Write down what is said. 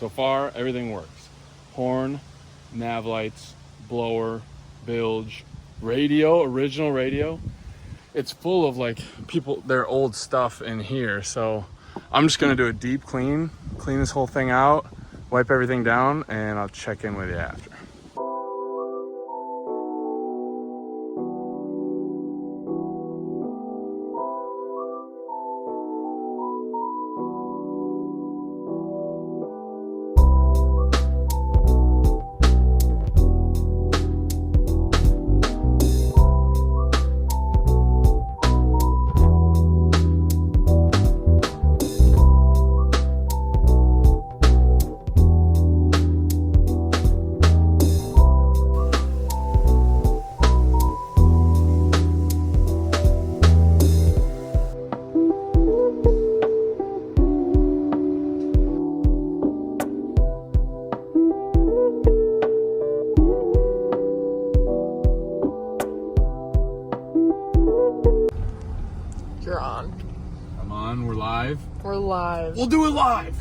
So far, everything works. Horn, nav lights, blower, bilge, radio, original radio. It's full of like their old stuff in here. So I'm just gonna do a deep clean this whole thing out, wipe everything down, and I'll check in with you after. You're on. I'm on, we're live. We're live. We'll do it live.